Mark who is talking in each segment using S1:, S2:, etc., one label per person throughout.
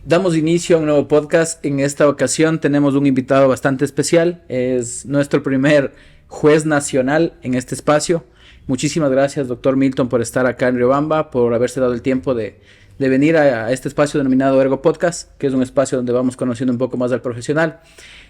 S1: Damos inicio a un nuevo podcast. En esta ocasión tenemos un invitado bastante especial. Es nuestro primer juez nacional en este espacio. Muchísimas gracias, doctor Milton, por estar acá en Riobamba, por haberse dado el tiempo de venir a este espacio denominado Ergo Podcast, que es un espacio donde vamos conociendo un poco más al profesional.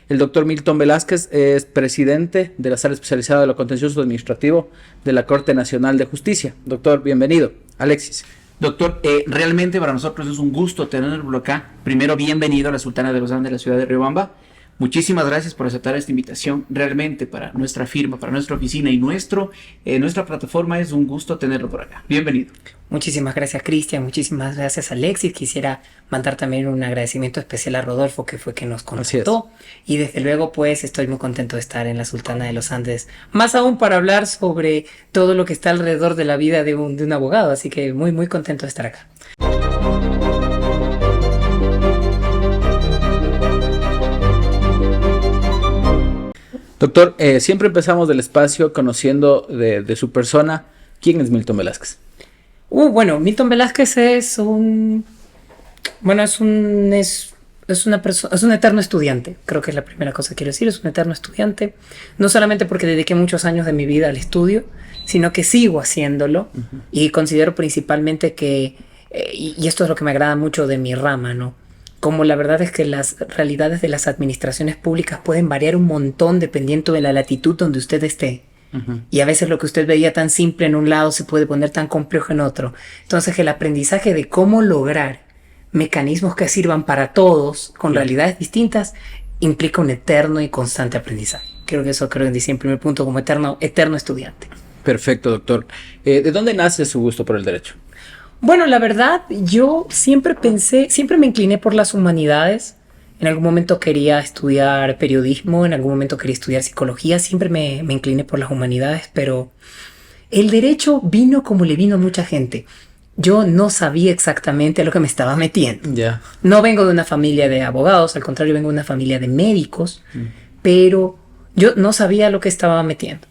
S1: El doctor Milton Velázquez es presidente de la Sala Especializada de lo Contencioso Administrativo de la Corte Nacional de Justicia. Doctor, bienvenido. Alexis. Doctor, realmente para nosotros es un gusto tenerlo acá. Primero, bienvenido a la Sultana de los Andes de la ciudad de Riobamba. Muchísimas gracias por aceptar esta invitación. Realmente para nuestra firma, para nuestra oficina y nuestra plataforma es un gusto tenerlo por acá. Bienvenido.
S2: Muchísimas gracias, Cristian. Muchísimas gracias, Alexis. Quisiera mandar también un agradecimiento especial a Rodolfo, que fue quien nos contactó. Y desde luego, pues, estoy muy contento de estar en la Sultana de los Andes. Más aún para hablar sobre todo lo que está alrededor de la vida de un abogado. Así que muy, muy contento de estar acá.
S1: Doctor, siempre empezamos del espacio conociendo de su persona. ¿Quién es Milton Velázquez?
S2: Bueno, Milton Velázquez es un eterno estudiante. Creo que es la primera cosa que quiero decir. Es un eterno estudiante. No solamente porque dediqué muchos años de mi vida al estudio, sino que sigo haciéndolo. Uh-huh. Y considero principalmente que, y esto es lo que me agrada mucho de mi rama, ¿no? Como la verdad es que las realidades de las administraciones públicas pueden variar un montón dependiendo de la latitud donde usted esté. Uh-huh. Y a veces lo que usted veía tan simple en un lado se puede poner tan complejo en otro. Entonces el aprendizaje de cómo lograr mecanismos que sirvan para todos con realidades distintas implica un eterno y constante aprendizaje. Creo que decía en primer punto como eterno estudiante.
S1: Perfecto, doctor. ¿De dónde nace su gusto por el derecho?
S2: Bueno, la verdad, yo siempre me incliné por las humanidades. En algún momento quería estudiar periodismo, en algún momento quería estudiar psicología. Siempre me incliné por las humanidades, pero el derecho vino como le vino a mucha gente. Yo no sabía exactamente a lo que me estaba metiendo.
S1: Yeah.
S2: No vengo de una familia de abogados, al contrario, vengo de una familia de médicos, pero yo no sabía a lo que estaba metiendo.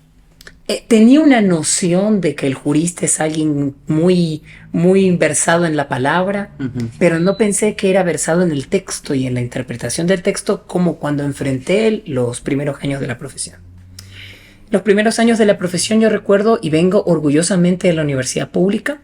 S2: Tenía una noción de que el jurista es alguien muy, muy versado en la palabra, uh-huh, pero no pensé que era versado en el texto y en la interpretación del texto como cuando enfrenté los primeros años de la profesión. Los primeros años de la profesión yo recuerdo y vengo orgullosamente de la universidad pública,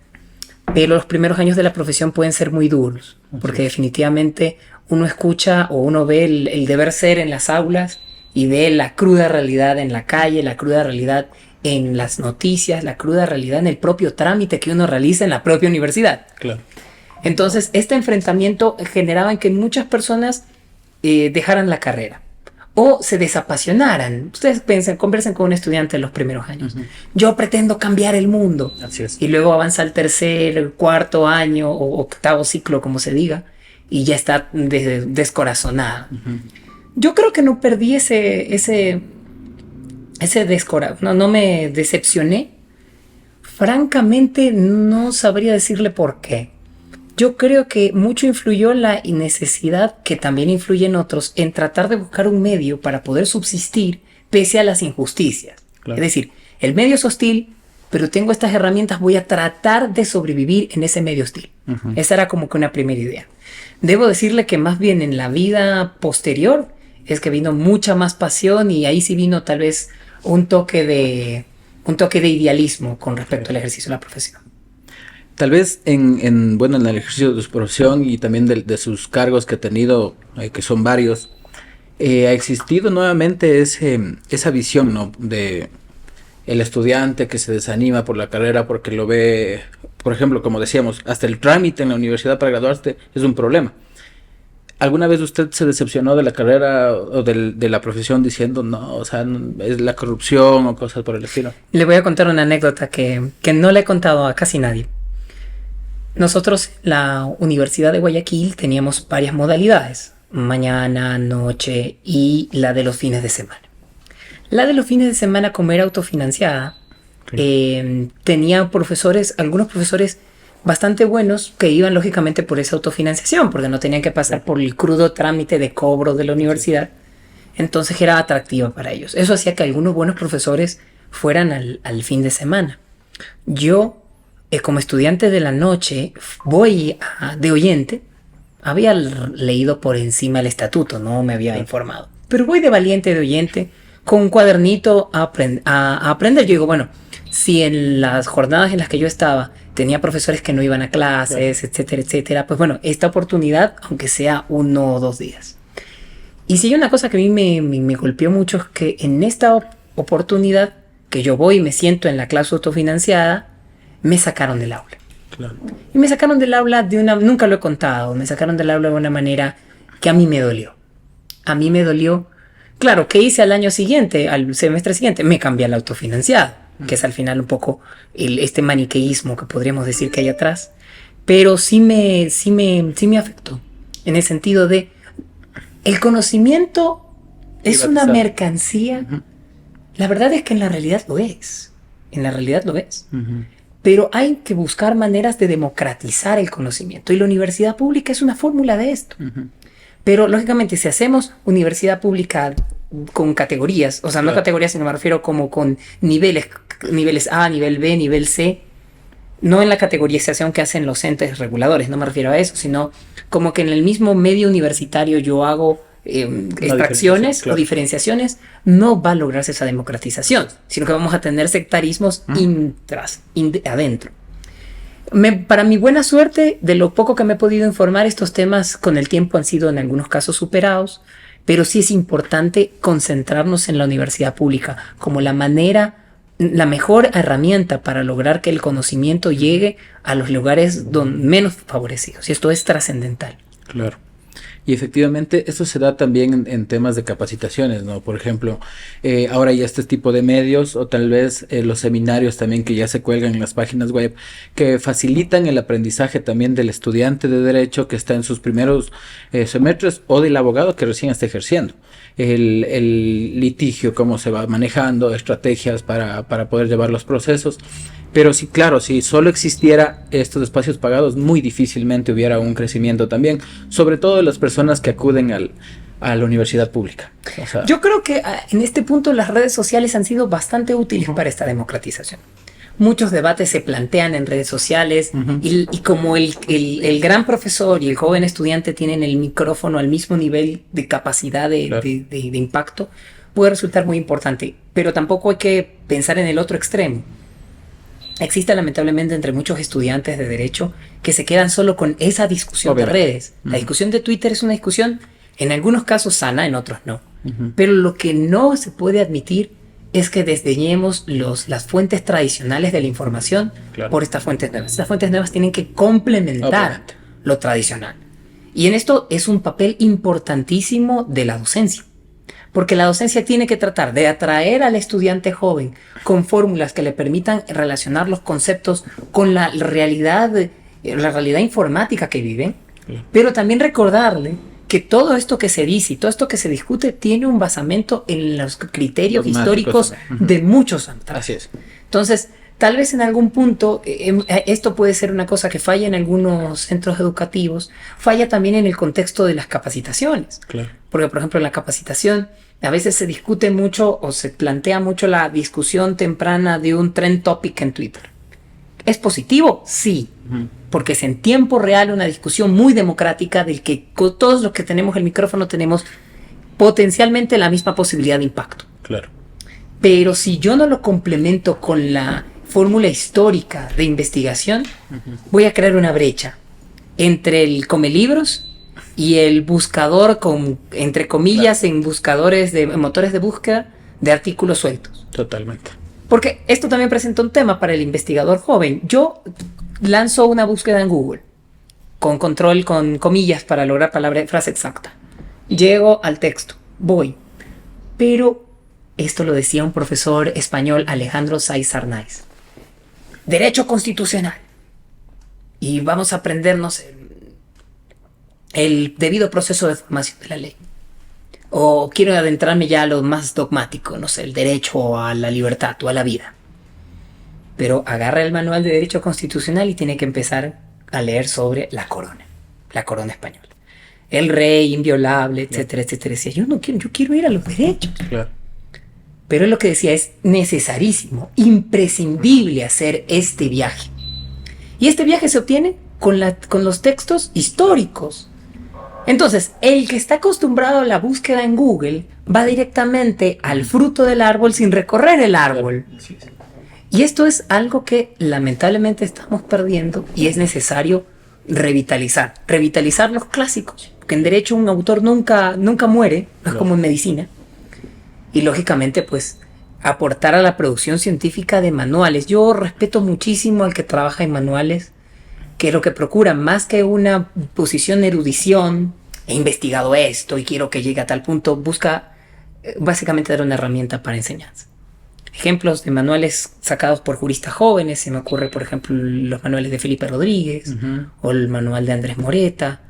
S2: pero los primeros años de la profesión pueden ser muy duros, porque definitivamente uno escucha o uno ve el deber ser en las aulas y ve la cruda realidad en la calle, la cruda realidad en las noticias, la cruda realidad en el propio trámite que uno realiza en la propia universidad.
S1: Claro.
S2: Entonces, este enfrentamiento generaba que muchas personas dejaran la carrera o se desapasionaran. Ustedes conversen con un estudiante en los primeros años. Uh-huh. Yo pretendo cambiar el mundo.
S1: Así es.
S2: Y luego avanza al tercer, cuarto año o octavo ciclo, como se diga, y ya está descorazonado. Uh-huh. Yo creo que no perdí no me decepcioné. Francamente, no sabría decirle por qué. Yo creo que mucho influyó la necesidad, que también influye en otros, en tratar de buscar un medio para poder subsistir pese a las injusticias. Claro. Es decir, el medio es hostil, pero tengo estas herramientas, voy a tratar de sobrevivir en ese medio hostil. Uh-huh. Esa era como que una primera idea. Debo decirle que más bien en la vida posterior es que vino mucha más pasión y ahí sí vino tal vez un toque de idealismo con respecto al ejercicio de la profesión.
S1: Tal vez en el ejercicio de su profesión y también de sus cargos que ha tenido, que son varios, ha existido nuevamente esa visión, ¿no?, de el estudiante que se desanima por la carrera porque lo ve, por ejemplo, como decíamos, hasta el trámite en la universidad para graduarse es un problema. ¿Alguna vez usted se decepcionó de la carrera o de la profesión diciendo, no, o sea, es la corrupción o cosas por el estilo?
S2: Le voy a contar una anécdota que no le he contado a casi nadie. Nosotros, la Universidad de Guayaquil, teníamos varias modalidades, mañana, noche y la de los fines de semana. La de los fines de semana, como era autofinanciada, tenía algunos profesores bastante buenos que iban lógicamente por esa autofinanciación, porque no tenían que pasar por el crudo trámite de cobro de la universidad. Entonces era atractiva para ellos. Eso hacía que algunos buenos profesores fueran al fin de semana. Yo, como estudiante de la noche, voy de oyente Había leído por encima el estatuto, no me había informado. Pero voy de valiente, de oyente, con un cuadernito a aprender. Yo digo, bueno, si en las jornadas en las que yo estaba tenía profesores que no iban a clases, etcétera, etcétera, pues bueno, esta oportunidad, aunque sea 1 o 2 días. Y si hay una cosa que a mí me golpeó mucho, es que en esta oportunidad que yo voy y me siento en la clase autofinanciada, me sacaron del aula.
S1: Claro.
S2: Y me sacaron del aula nunca lo he contado, me sacaron del aula de una manera que a mí me dolió. A mí me dolió. Claro, ¿qué hice al año siguiente, al semestre siguiente? Me cambié al autofinanciado, que es al final un poco este maniqueísmo que podríamos decir que hay atrás. Pero sí me afectó, en el sentido de el conocimiento es una mercancía. La verdad es que en la realidad lo es. En la realidad lo es. Pero hay que buscar maneras de democratizar el conocimiento. Y la universidad pública es una fórmula de esto. Pero, lógicamente, si hacemos universidad pública con categorías, o sea, no categorías, sino me refiero como con niveles A, nivel B, nivel C, no en la categorización que hacen los entes reguladores, no me refiero a eso, sino como que en el mismo medio universitario yo hago extracciones o diferenciaciones, no va a lograrse esa democratización, sino que vamos a tener sectarismos adentro. Para mi buena suerte, de lo poco que me he podido informar, estos temas con el tiempo han sido en algunos casos superados, pero sí es importante concentrarnos en la universidad pública como la mejor herramienta para lograr que el conocimiento llegue a los lugares menos favorecidos, y esto es trascendental.
S1: Claro. Y efectivamente esto se da también en temas de capacitaciones, ¿no? Por ejemplo, ahora ya este tipo de medios o tal vez los seminarios también que ya se cuelgan en las páginas web que facilitan el aprendizaje también del estudiante de derecho que está en sus primeros semestres o del abogado que recién está ejerciendo. El litigio, cómo se va manejando, estrategias para poder llevar los procesos. Pero sí, claro, si solo existiera estos espacios pagados, muy difícilmente hubiera un crecimiento también, sobre todo de las personas que acuden a la universidad pública. O sea,
S2: yo creo que en este punto las redes sociales han sido bastante útiles para esta democratización. Muchos debates se plantean en redes sociales y como el gran profesor y el joven estudiante tienen el micrófono al mismo nivel de capacidad de impacto, puede resultar muy importante. Pero tampoco hay que pensar en el otro extremo. Existe lamentablemente entre muchos estudiantes de derecho que se quedan solo con esa discusión de redes. La discusión de Twitter es una discusión en algunos casos sana, en otros no. Pero lo que no se puede admitir es que desdeñemos las fuentes tradicionales de la información por estas fuentes nuevas. Estas fuentes nuevas tienen que complementar lo tradicional. Y en esto es un papel importantísimo de la docencia. Porque la docencia tiene que tratar de atraer al estudiante joven con fórmulas que le permitan relacionar los conceptos con la realidad informática que viven, pero también recordarle que todo esto que se dice y todo esto que se discute tiene un basamento en los criterios históricos de muchos años.
S1: Así es.
S2: Entonces, tal vez en algún punto esto puede ser una cosa que falla en algunos centros educativos, falla también en el contexto de las capacitaciones.
S1: Claro.
S2: Porque, por ejemplo, en la capacitación a veces se discute mucho o se plantea mucho la discusión temprana de un trend topic en Twitter. ¿Es positivo? Sí. Porque es en tiempo real una discusión muy democrática del que todos los que tenemos el micrófono tenemos potencialmente la misma posibilidad de impacto.
S1: Claro.
S2: Pero si yo no lo complemento con la fórmula histórica de investigación, voy a crear una brecha entre el comelibros y el buscador entre comillas, en buscadores de motores de búsqueda de artículos sueltos.
S1: Totalmente.
S2: Porque esto también presenta un tema para el investigador joven. Yo lanzo una búsqueda en Google con control, con comillas para lograr frase exacta. Llego al texto, voy. Pero esto lo decía un profesor español, Alejandro Saiz Arnaiz. Derecho constitucional. Y vamos a aprendernos el debido proceso de formación de la ley. O quiero adentrarme ya a lo más dogmático, no sé, el derecho a la libertad o a la vida. Pero agarra el manual de derecho constitucional y tiene que empezar a leer sobre la corona española. El rey inviolable, etcétera, etcétera. Decía, yo quiero ir a los derechos.
S1: Claro.
S2: Pero él lo que decía es necesarísimo, imprescindible hacer este viaje. Y este viaje se obtiene con los textos históricos Entonces, el que está acostumbrado a la búsqueda en Google va directamente al fruto del árbol sin recorrer el árbol. Y esto es algo que lamentablemente estamos perdiendo y es necesario revitalizar. Revitalizar los clásicos. Porque en derecho un autor nunca muere, no es como en medicina. Y lógicamente, pues, aportar a la producción científica de manuales. Yo respeto muchísimo al que trabaja en manuales, que lo que procura, más que una posición de erudición, he investigado esto y quiero que llegue a tal punto, busca básicamente dar una herramienta para enseñanza. Ejemplos de manuales sacados por juristas jóvenes, se me ocurre, por ejemplo, los manuales de Felipe Rodríguez o el manual de Andrés Moreta.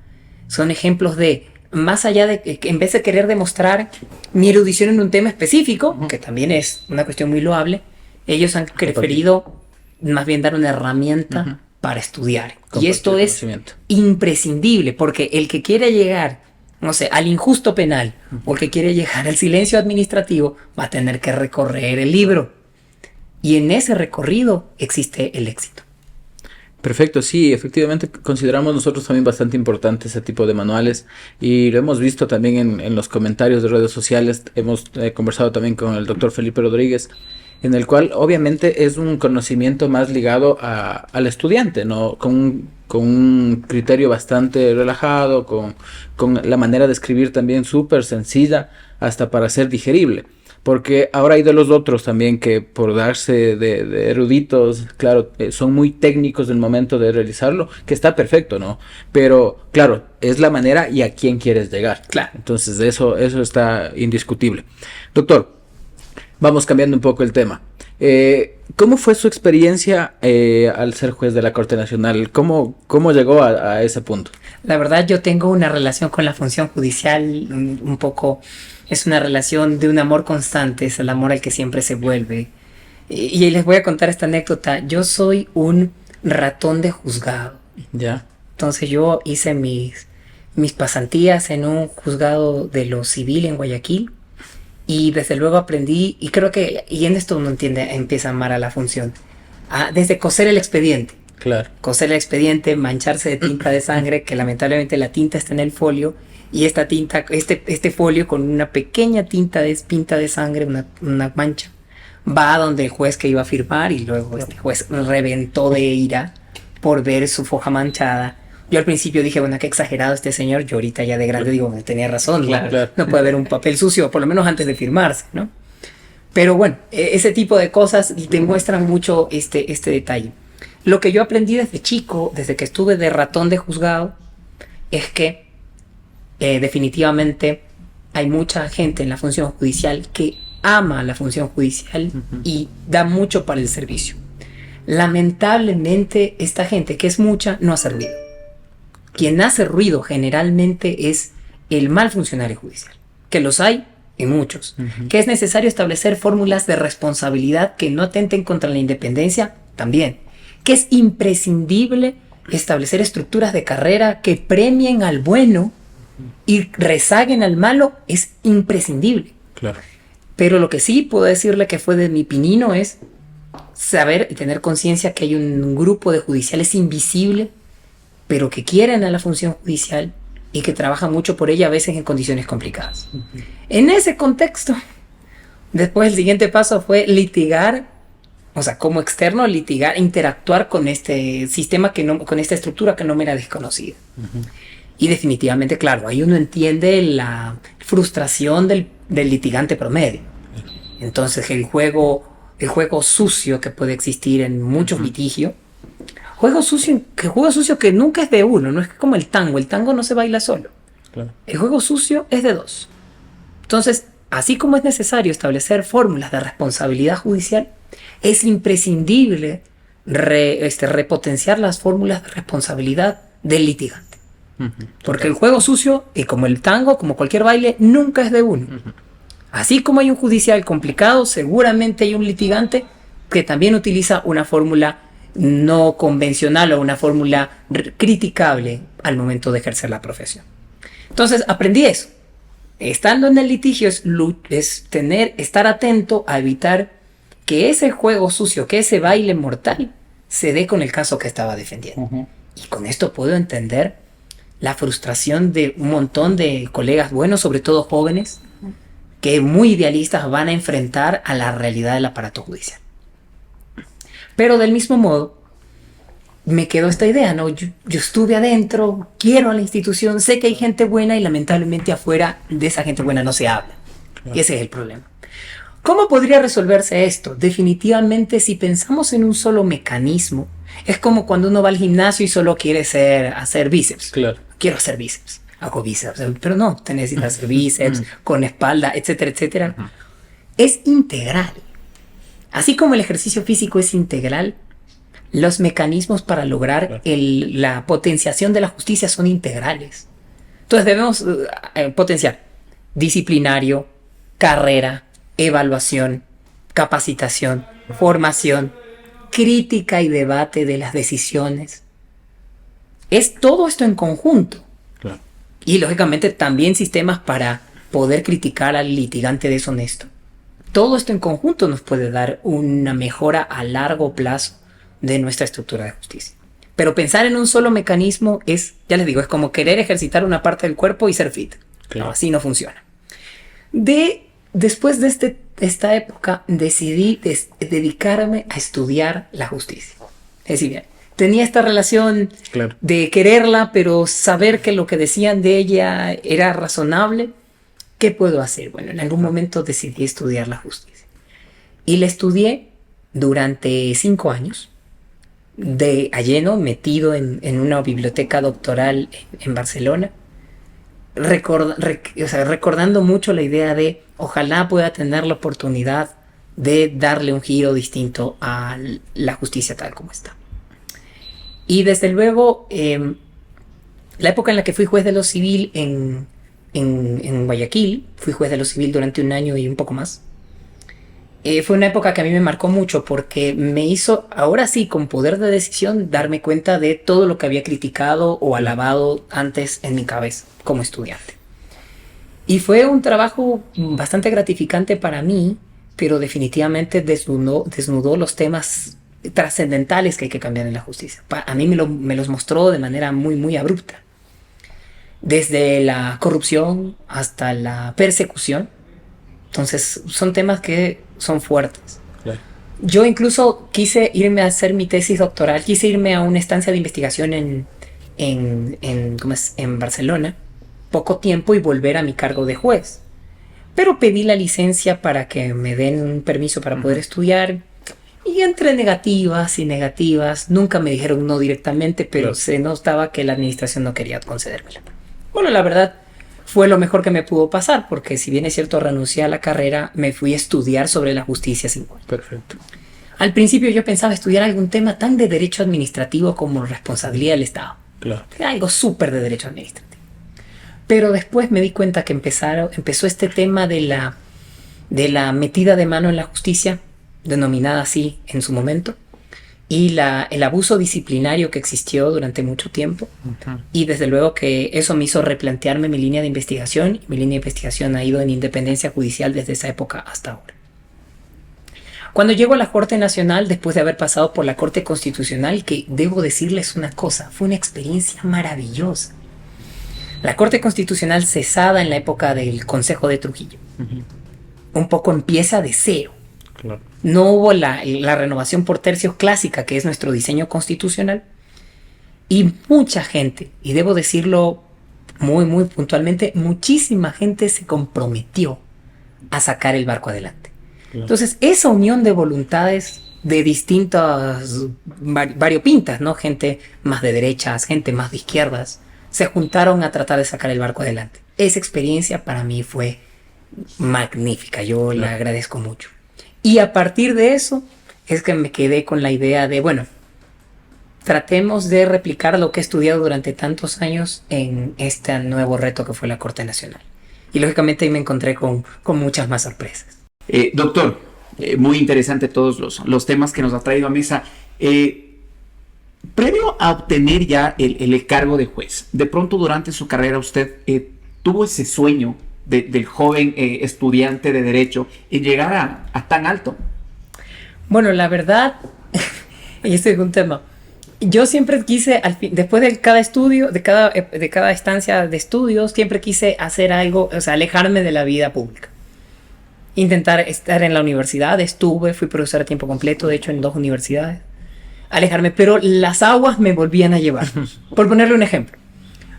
S2: Son ejemplos de, más allá de que en vez de querer demostrar mi erudición en un tema específico, que también es una cuestión muy loable, ellos han preferido más bien dar una herramienta para estudiar. Y esto es imprescindible, porque el que quiere llegar, no sé, al injusto penal o el que quiere llegar al silencio administrativo va a tener que recorrer el libro. Y en ese recorrido existe el éxito.
S1: Perfecto, sí, efectivamente consideramos nosotros también bastante importante ese tipo de manuales y lo hemos visto también en los comentarios de redes sociales. Hemos conversado también con el doctor Felipe Rodríguez, en el cual obviamente es un conocimiento más ligado al estudiante, ¿no? Con un criterio bastante relajado, con la manera de escribir también súper sencilla, hasta para ser digerible. Porque ahora hay de los otros también que por darse de eruditos, claro, son muy técnicos en el momento de realizarlo, que está perfecto, ¿no? Pero, claro, es la manera y a quién quieres llegar.
S2: Claro.
S1: Entonces, eso está indiscutible. Doctor, vamos cambiando un poco el tema. ¿Cómo fue su experiencia al ser juez de la Corte Nacional? ¿Cómo llegó a ese punto?
S2: La verdad, yo tengo una relación con la función judicial un poco... Es una relación de un amor constante, es el amor al que siempre se vuelve. Y les voy a contar esta anécdota. Yo soy un ratón de juzgado.
S1: Ya.
S2: Entonces yo hice mis pasantías en un juzgado de lo civil en Guayaquil. Y desde luego aprendí, y creo que, y en esto uno empieza a amar a la función. Desde coser el expediente.
S1: Claro.
S2: Coser el expediente, mancharse de tinta de sangre, que lamentablemente la tinta está en el folio. Y esta tinta, este folio con una pequeña pinta de sangre, una mancha, va a donde el juez que iba a firmar y luego este juez reventó de ira por ver su foja manchada. Yo al principio dije, bueno, qué exagerado este señor. Yo ahorita ya de grande digo, tenía razón, claro. No puede haber un papel sucio, por lo menos antes de firmarse, ¿no? Pero bueno, ese tipo de cosas demuestran mucho este detalle. Lo que yo aprendí desde chico, desde que estuve de ratón de juzgado, es que definitivamente hay mucha gente en la función judicial que ama la función judicial y da mucho para el servicio. Lamentablemente, esta gente, que es mucha, no hace ruido. Quien hace ruido generalmente es el mal funcionario judicial, que los hay y muchos, que es necesario establecer fórmulas de responsabilidad que no atenten contra la independencia, también, que es imprescindible establecer estructuras de carrera que premien al bueno y rezaguen al malo, es imprescindible.
S1: Claro.
S2: Pero lo que sí puedo decirle que fue de mi pinino es saber y tener conciencia que hay un grupo de judiciales invisible, pero que quieren a la función judicial y que trabajan mucho por ella, a veces en condiciones complicadas. En ese contexto, después el siguiente paso fue litigar, o sea, como externo, litigar, interactuar con este sistema, con esta estructura que no me era desconocida. Y definitivamente, claro, ahí uno entiende la frustración del litigante promedio. Entonces el juego sucio que puede existir en muchos litigios, juego sucio que nunca es de uno, no es como el tango no se baila solo. Claro. El juego sucio es de dos. Entonces, así como es necesario establecer fórmulas de responsabilidad judicial, es imprescindible repotenciar las fórmulas de responsabilidad del litigante. Porque el juego sucio, y como el tango, como cualquier baile, nunca es de uno. Así como hay un judicial complicado, seguramente hay un litigante que también utiliza una fórmula no convencional o una fórmula criticable al momento de ejercer la profesión. Entonces aprendí eso. Estando en el litigio es estar atento a evitar que ese juego sucio, que ese baile mortal se dé con el caso que estaba defendiendo. Y con esto puedo entender la frustración de un montón de colegas buenos, sobre todo jóvenes, que muy idealistas van a enfrentar a la realidad del aparato judicial. Pero del mismo modo, me quedó esta idea, ¿no? Yo estuve adentro, quiero a la institución, sé que hay gente buena y lamentablemente afuera de esa gente buena no se habla. Claro. Y ese es el problema. ¿Cómo podría resolverse esto? Definitivamente, si pensamos en un solo mecanismo, es como cuando uno va al gimnasio y solo quiere hacer bíceps.
S1: Claro.
S2: Quiero hacer bíceps, hago bíceps, pero no, te necesitas hacer bíceps con espalda, etcétera, etcétera. Es integral. Así como el ejercicio físico es integral, los mecanismos para lograr la potenciación de la justicia son integrales. Entonces debemos potenciar disciplinario, carrera, evaluación, capacitación, formación, crítica y debate de las decisiones. Es todo esto en conjunto. Claro. Y lógicamente también sistemas para poder criticar al litigante deshonesto. Todo esto en conjunto nos puede dar una mejora a largo plazo de nuestra estructura de justicia. Pero pensar en un solo mecanismo es, ya les digo, es como querer ejercitar una parte del cuerpo y ser fit. Claro. No, así no funciona. Después de esta época decidí dedicarme a estudiar la justicia. Es decir, tenía esta relación de quererla, pero saber que lo que decían de ella era razonable. ¿Qué puedo hacer? Bueno, en algún momento decidí estudiar la justicia. Y la estudié durante 5 años. A lleno, metido en una biblioteca doctoral en Barcelona, recordando mucho la idea de ojalá pueda tener la oportunidad de darle un giro distinto a la justicia tal como está. Y desde luego, la época en la que fui juez de lo civil en Guayaquil, fui juez de lo civil durante 1 año y un poco más. Fue una época que a mí me marcó mucho porque me hizo, ahora sí, con poder de decisión, darme cuenta de todo lo que había criticado o alabado antes en mi cabeza como estudiante. Y fue un trabajo bastante gratificante para mí, pero definitivamente desnudó los temas trascendentales que hay que cambiar en la justicia. A mí me los mostró de manera muy, muy abrupta. Desde la corrupción hasta la persecución. Entonces, son temas que son fuertes. Claro. Yo incluso quise irme a hacer mi tesis doctoral, quise irme a una estancia de investigación en Barcelona, poco tiempo, y volver a mi cargo de juez. Pero pedí la licencia para que me den un permiso para poder estudiar. Y entre negativas y negativas, nunca me dijeron no directamente, pero se notaba que la administración no quería concedérmela. Bueno, la verdad, fue lo mejor que me pudo pasar, porque si bien es cierto renuncié a la carrera, me fui a estudiar sobre la justicia 5 años. Perfecto. Al principio yo pensaba estudiar algún tema tan de derecho administrativo como responsabilidad del Estado. Claro. Algo súper de derecho administrativo. Pero después me di cuenta que empezó este tema de la metida de mano en la justicia, denominada así en su momento, y el abuso disciplinario que existió durante mucho tiempo. Y desde luego que eso me hizo replantearme mi línea de investigación. Mi línea de investigación ha ido en independencia judicial desde esa época hasta ahora. Cuando llego a la Corte Nacional, después de haber pasado por la Corte Constitucional, que debo decirles una cosa, fue una experiencia maravillosa. La Corte Constitucional, cesada en la época del Consejo de Trujillo, un poco empieza de cero. Claro. No hubo la renovación por tercios clásica, que es nuestro diseño constitucional, y mucha gente, y debo decirlo muy, muy puntualmente, muchísima gente se comprometió a sacar el barco adelante. Claro. Entonces, esa unión de voluntades de distintas variopintas, ¿no? Gente más de derechas, gente más de izquierdas, se juntaron a tratar de sacar el barco adelante. Esa experiencia para mí fue magnífica, yo la agradezco mucho. Y a partir de eso es que me quedé con la idea de, bueno, tratemos de replicar lo que he estudiado durante tantos años en este nuevo reto que fue la Corte Nacional. Y lógicamente ahí me encontré con muchas más sorpresas.
S3: Doctor, muy interesante todos los temas que nos ha traído a mesa. Previo a obtener ya el cargo de juez, de pronto durante su carrera usted tuvo ese sueño del joven estudiante de Derecho en llegar a tan alto.
S2: Bueno, la verdad, y este es un tema, yo siempre quise, después de cada estudio, de cada estancia de estudios, siempre quise hacer algo, o sea, alejarme de la vida pública. Intentar estar en la universidad, fui profesor a tiempo completo, de hecho en 2 universidades. Alejarme, pero las aguas me volvían a llevar. Por ponerle un ejemplo,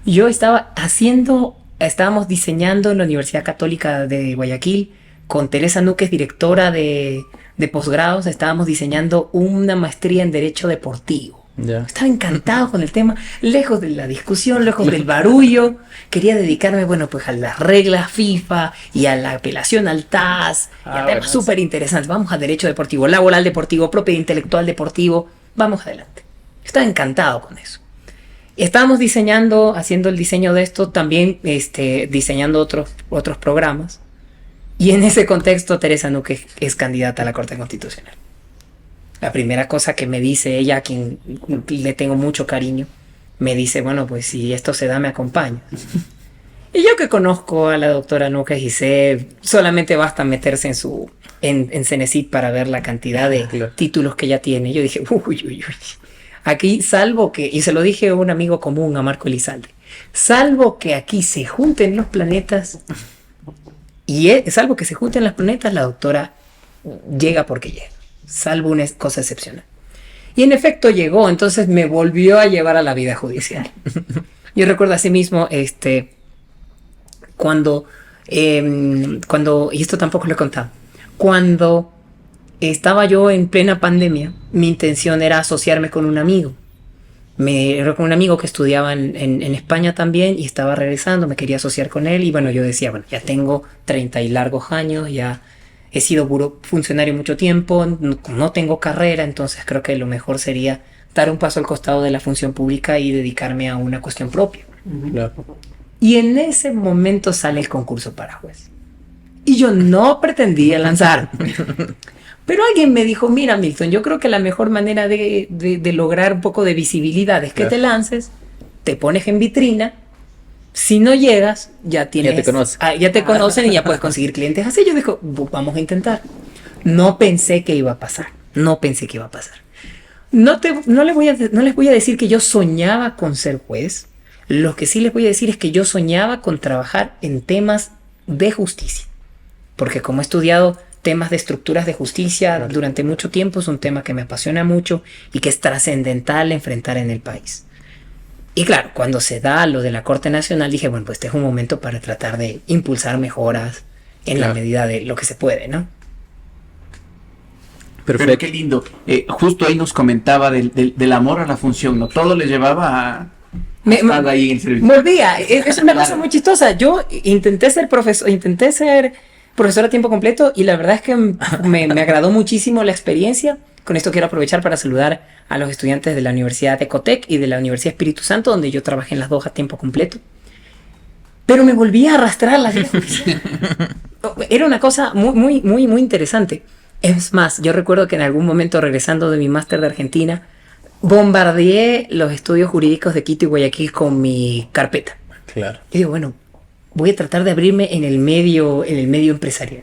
S2: yo estábamos diseñando en la Universidad Católica de Guayaquil, con Teresa Núquez, directora de posgrados, estábamos diseñando una maestría en Derecho Deportivo. Yeah. Estaba encantado con el tema, lejos de la discusión, lejos del barullo. Quería dedicarme, bueno, pues a las reglas FIFA y a la apelación al TAS, y a temas súper interesantes. Vamos a Derecho Deportivo, Laboral Deportivo, Propiedad Intelectual Deportivo. Vamos adelante. Estaba encantado con eso. Estábamos haciendo el diseño de esto, también diseñando otros programas. Y en ese contexto, Teresa Núquez es candidata a la Corte Constitucional. La primera cosa que me dice ella, a quien le tengo mucho cariño, me dice, bueno, pues si esto se da, me acompaña. Y yo que conozco a la doctora Núquez y sé, solamente basta meterse en Cenecit para ver la cantidad de títulos que ella tiene. Yo dije, uy. Aquí, salvo que, y se lo dije a un amigo común, a Marco Elizalde, salvo que aquí se junten los planetas, salvo que se junten los planetas, la doctora llega porque llega. Salvo una cosa excepcional. Y en efecto llegó, entonces me volvió a llevar a la vida judicial. Yo recuerdo asimismo, cuando, y esto tampoco lo he contado, cuando estaba yo en plena pandemia, mi intención era asociarme con un amigo. Era con un amigo que estudiaba en España también y estaba regresando, me quería asociar con él y bueno, yo decía, bueno, ya tengo 30 y largos años, ya he sido funcionario mucho tiempo, no tengo carrera, entonces creo que lo mejor sería dar un paso al costado de la función pública y dedicarme a una cuestión propia. Claro. Y en ese momento sale el concurso para juez. Y yo no pretendía lanzarme. Pero alguien me dijo, mira Milton, yo creo que la mejor manera de lograr un poco de visibilidad es que te lances, te pones en vitrina. Si no llegas, ya te conocen y ya puedes conseguir clientes. Así yo digo, vamos a intentar. No pensé que iba a pasar. No les voy a decir que yo soñaba con ser juez. Lo que sí les voy a decir es que yo soñaba con trabajar en temas de justicia. Porque como he estudiado temas de estructuras de justicia durante mucho tiempo, es un tema que me apasiona mucho y que es trascendental enfrentar en el país. Y claro, cuando se da lo de la Corte Nacional, dije, bueno, pues este es un momento para tratar de impulsar mejoras en la medida de lo que se puede, ¿no?
S3: Perfecto. Pero qué lindo. Justo ahí nos comentaba del amor a la función, ¿no? Todo le llevaba a estar ahí en el servicio.
S2: Volvía. Es una cosa muy chistosa. Yo intenté ser profesor a tiempo completo y la verdad es que me agradó muchísimo la experiencia. Con esto quiero aprovechar para saludar a los estudiantes de la Universidad de Ecotec y de la Universidad Espíritu Santo, donde yo trabajé en las 2 a tiempo completo. Pero me volví a arrastrar la vida. Era una cosa muy interesante. Es más, yo recuerdo que en algún momento, regresando de mi máster de Argentina, bombardeé los estudios jurídicos de Quito y Guayaquil con mi carpeta.
S1: Claro.
S2: Y digo, bueno, voy a tratar de abrirme en el medio empresarial.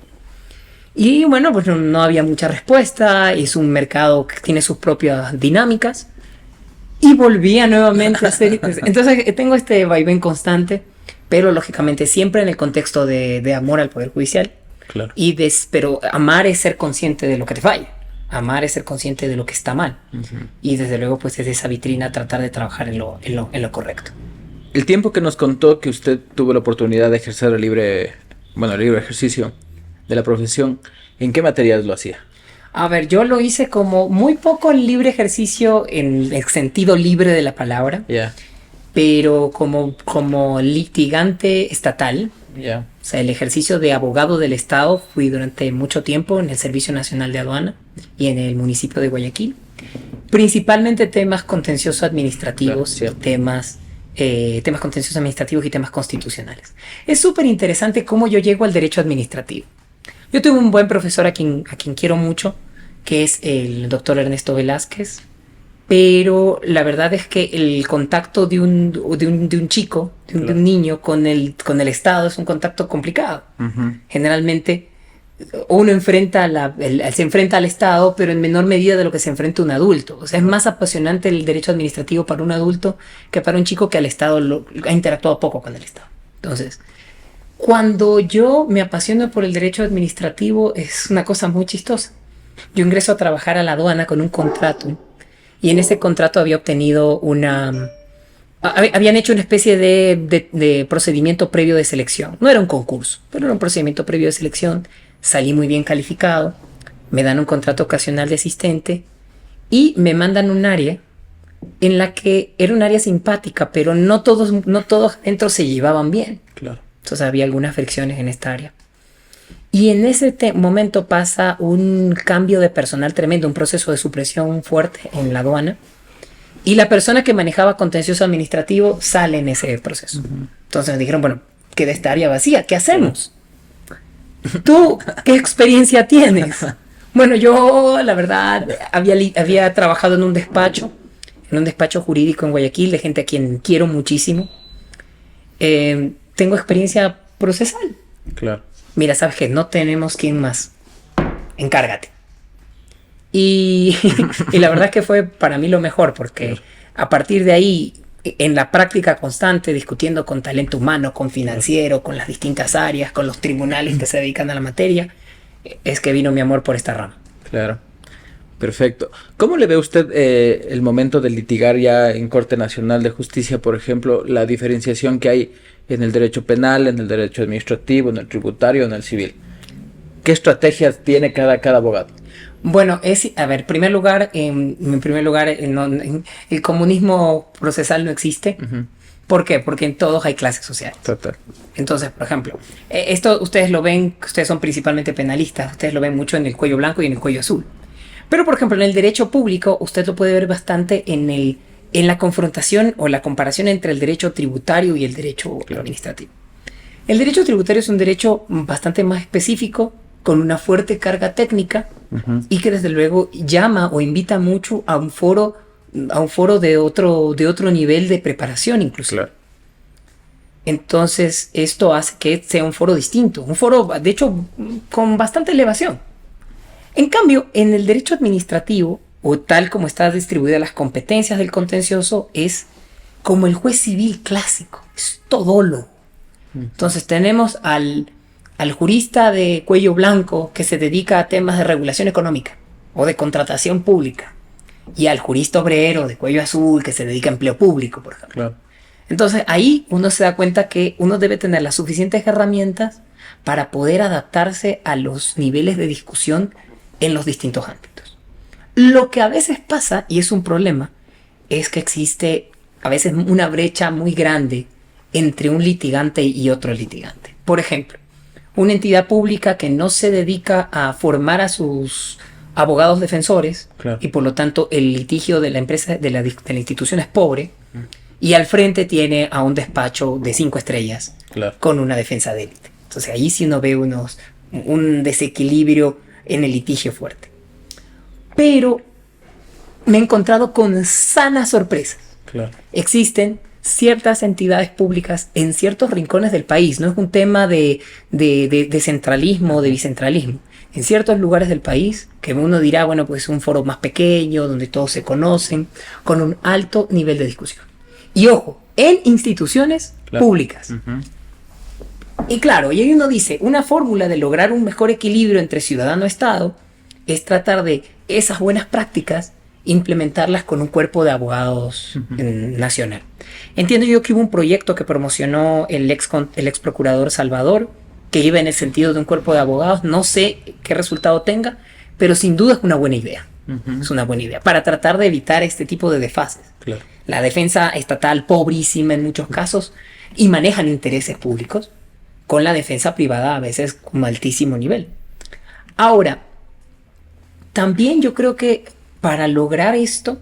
S2: Y bueno, pues no había mucha respuesta, es un mercado que tiene sus propias dinámicas. Y volvía nuevamente a hacer... Entonces tengo este vaivén constante, pero lógicamente siempre en el contexto de amor al Poder Judicial.
S1: Claro.
S2: Pero amar es ser consciente de lo que te falla. Amar es ser consciente de lo que está mal. Y desde luego, pues desde esa vitrina tratar de trabajar en lo correcto.
S1: El tiempo que nos contó que usted tuvo la oportunidad de ejercer el libre ejercicio de la profesión, ¿en qué materias lo hacía?
S2: A ver, yo lo hice como muy poco el libre ejercicio en el sentido libre de la palabra, pero como litigante estatal, o sea, el ejercicio de abogado del Estado fui durante mucho tiempo en el Servicio Nacional de Aduana y en el municipio de Guayaquil, principalmente temas contenciosos administrativos, temas contenciosos administrativos y temas constitucionales. Es súper interesante cómo yo llego al derecho administrativo. Yo tuve un buen profesor a quien quiero mucho, que es el doctor Ernesto Velázquez, pero la verdad es que el contacto de un niño con el Estado es un contacto complicado. Generalmente uno se enfrenta al Estado, pero en menor medida de lo que se enfrenta un adulto. O sea, es más apasionante el derecho administrativo para un adulto que para un chico que al Estado ha interactuado poco con el Estado. Entonces, cuando yo me apasiono por el derecho administrativo, es una cosa muy chistosa. Yo ingreso a trabajar a la aduana con un contrato, y en ese contrato había obtenido habían hecho una especie de procedimiento previo de selección. No era un concurso, pero era un procedimiento previo de selección. Salí muy bien calificado, me dan un contrato ocasional de asistente y me mandan un área en la que era un área simpática, pero no todos dentro se llevaban bien.
S1: Claro.
S2: Entonces había algunas fricciones en esta área. Y en ese momento pasa un cambio de personal tremendo, un proceso de supresión fuerte en la aduana. Y la persona que manejaba contencioso administrativo sale en ese proceso. Entonces me dijeron, bueno, queda esta área vacía, ¿qué hacemos? ¿Tú qué experiencia tienes? Bueno, yo la verdad había trabajado en un despacho jurídico en Guayaquil de gente a quien quiero muchísimo. Tengo experiencia procesal.
S1: Claro.
S2: Mira, ¿sabes qué? No tenemos quien más. Encárgate. Y la verdad es que fue para mí lo mejor, porque a partir de ahí, en la práctica constante, discutiendo con talento humano, con financiero, con las distintas áreas, con los tribunales que se dedican a la materia, es que vino mi amor por esta rama.
S1: Claro. Perfecto. ¿Cómo le ve usted el momento de litigar ya en Corte Nacional de Justicia, por ejemplo, la diferenciación que hay en el derecho penal, en el derecho administrativo, en el tributario, en el civil? ¿Qué estrategias tiene cada abogado?
S2: Bueno, en primer lugar, el comunismo procesal no existe. ¿Por qué? Porque en todos hay clases sociales.
S1: Total.
S2: Entonces, por ejemplo, esto ustedes lo ven, ustedes son principalmente penalistas, ustedes lo ven mucho en el cuello blanco y en el cuello azul. Pero, por ejemplo, en el derecho público, usted lo puede ver bastante en la confrontación o la comparación entre el derecho tributario y el derecho administrativo. El derecho tributario es un derecho bastante más específico, con una fuerte carga técnica, y que desde luego llama o invita mucho a un foro de otro nivel de preparación incluso. Claro. Entonces esto hace que sea un foro distinto, un foro de hecho con bastante elevación. En cambio, en el derecho administrativo, o tal como están distribuidas las competencias del contencioso, es como el juez civil clásico, es todólogo. Entonces tenemos al jurista de cuello blanco que se dedica a temas de regulación económica o de contratación pública, y al jurista obrero de cuello azul que se dedica a empleo público, por ejemplo. Claro. Entonces ahí uno se da cuenta que uno debe tener las suficientes herramientas para poder adaptarse a los niveles de discusión en los distintos ámbitos. Lo que a veces pasa, y es un problema, es que existe a veces una brecha muy grande entre un litigante y otro litigante. Por ejemplo, una entidad pública que no se dedica a formar a sus abogados defensores, claro, y por lo tanto el litigio de la empresa, de la institución es pobre, y al frente tiene a un despacho de 5 estrellas, claro, con una defensa de élite. Entonces ahí sí uno ve un desequilibrio en el litigio fuerte. Pero me he encontrado con sanas sorpresas. Claro. Existen ciertas entidades públicas en ciertos rincones del país. No es un tema de centralismo o de bicentralismo. En ciertos lugares del país, que uno dirá, bueno, pues un foro más pequeño, donde todos se conocen, con un alto nivel de discusión. Y ojo, en instituciones, claro, públicas. Y claro, y ahí uno dice, una fórmula de lograr un mejor equilibrio entre ciudadano y Estado es tratar de esas buenas prácticas implementarlas con un cuerpo de abogados nacional. Entiendo yo que hubo un proyecto que promocionó el ex procurador Salvador, que iba en el sentido de un cuerpo de abogados. No sé qué resultado tenga, pero sin duda es una buena idea. Es una buena idea para tratar de evitar este tipo de desfases. Claro. La defensa estatal, pobrísima en muchos casos, y manejan intereses públicos, con la defensa privada a veces con altísimo nivel. Ahora, también yo creo que para lograr esto,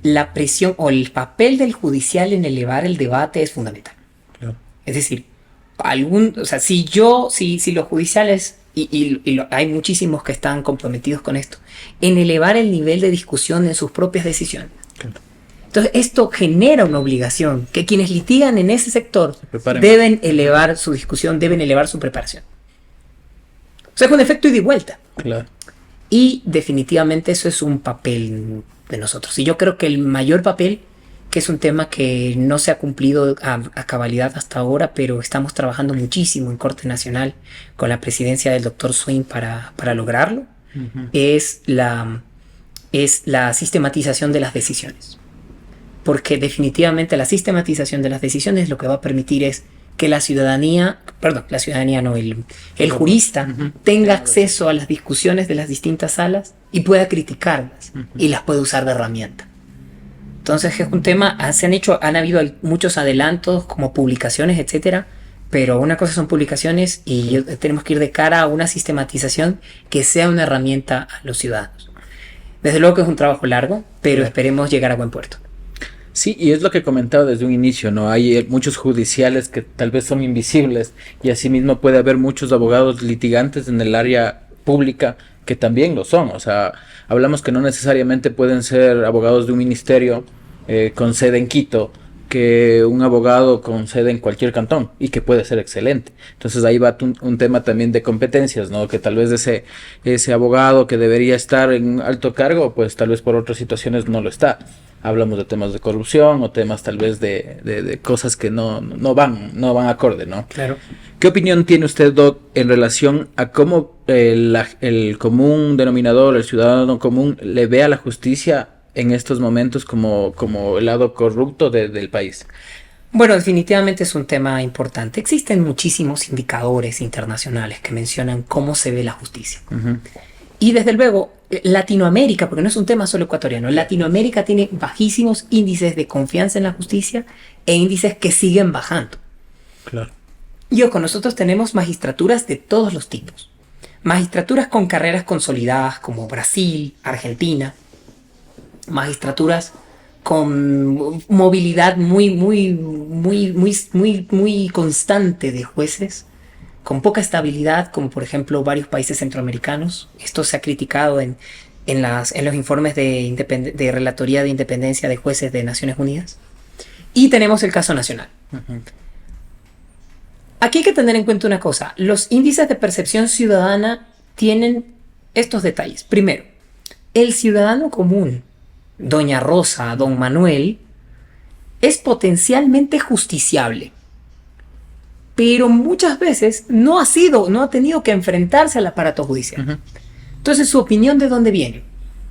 S2: la presión o el papel del judicial en elevar el debate es fundamental. Claro. Es decir, si los judiciales, hay muchísimos que están comprometidos con esto, en elevar el nivel de discusión en sus propias decisiones. Claro. Entonces, esto genera una obligación que quienes litigan en ese sector deben elevar su discusión, deben elevar su preparación. O sea, es un efecto ida y vuelta.
S1: Claro.
S2: Y definitivamente eso es un papel de nosotros. Y yo creo que el mayor papel, que es un tema que no se ha cumplido a cabalidad hasta ahora, pero estamos trabajando muchísimo en Corte Nacional con la presidencia del doctor Swing para lograrlo, es la sistematización de las decisiones. Porque definitivamente la sistematización de las decisiones lo que va a permitir es que el jurista tenga acceso a las discusiones de las distintas salas y pueda criticarlas y las pueda usar de herramienta. Entonces es un tema, han habido muchos adelantos como publicaciones, etcétera, pero una cosa son publicaciones y tenemos que ir de cara a una sistematización que sea una herramienta a los ciudadanos. Desde luego que es un trabajo largo, pero esperemos llegar a buen puerto.
S1: Sí, y es lo que comentaba desde un inicio, ¿no? Hay muchos judiciales que tal vez son invisibles y asimismo puede haber muchos abogados litigantes en el área pública que también lo son. O sea, hablamos que no necesariamente pueden ser abogados de un ministerio con sede en Quito, que un abogado con sede en cualquier cantón y que puede ser excelente. Entonces ahí va un tema también de competencias, ¿no? Que tal vez ese abogado que debería estar en alto cargo, pues tal vez por otras situaciones no lo está. Hablamos de temas de corrupción o temas tal vez de cosas que no van acorde, ¿no?
S2: Claro.
S1: ¿Qué opinión tiene usted, Doc, en relación a cómo el común denominador, el ciudadano común, le ve a la justicia en estos momentos como el lado corrupto del país?
S2: Bueno, definitivamente es un tema importante. Existen muchísimos indicadores internacionales que mencionan cómo se ve la justicia. Y desde luego, Latinoamérica, porque no es un tema solo ecuatoriano, Latinoamérica tiene bajísimos índices de confianza en la justicia e índices que siguen bajando.
S1: Claro.
S2: Nosotros tenemos magistraturas de todos los tipos. Magistraturas con carreras consolidadas como Brasil, Argentina. Magistraturas con movilidad muy constante de jueces, con poca estabilidad, como por ejemplo varios países centroamericanos. Esto se ha criticado en los informes de Relatoría de Independencia de Jueces de Naciones Unidas. Y tenemos el caso nacional. Aquí hay que tener en cuenta una cosa. Los índices de percepción ciudadana tienen estos detalles. Primero, el ciudadano común, doña Rosa, don Manuel, es potencialmente justiciable, pero muchas veces no ha tenido que enfrentarse al aparato judicial. Entonces, ¿su opinión de dónde viene?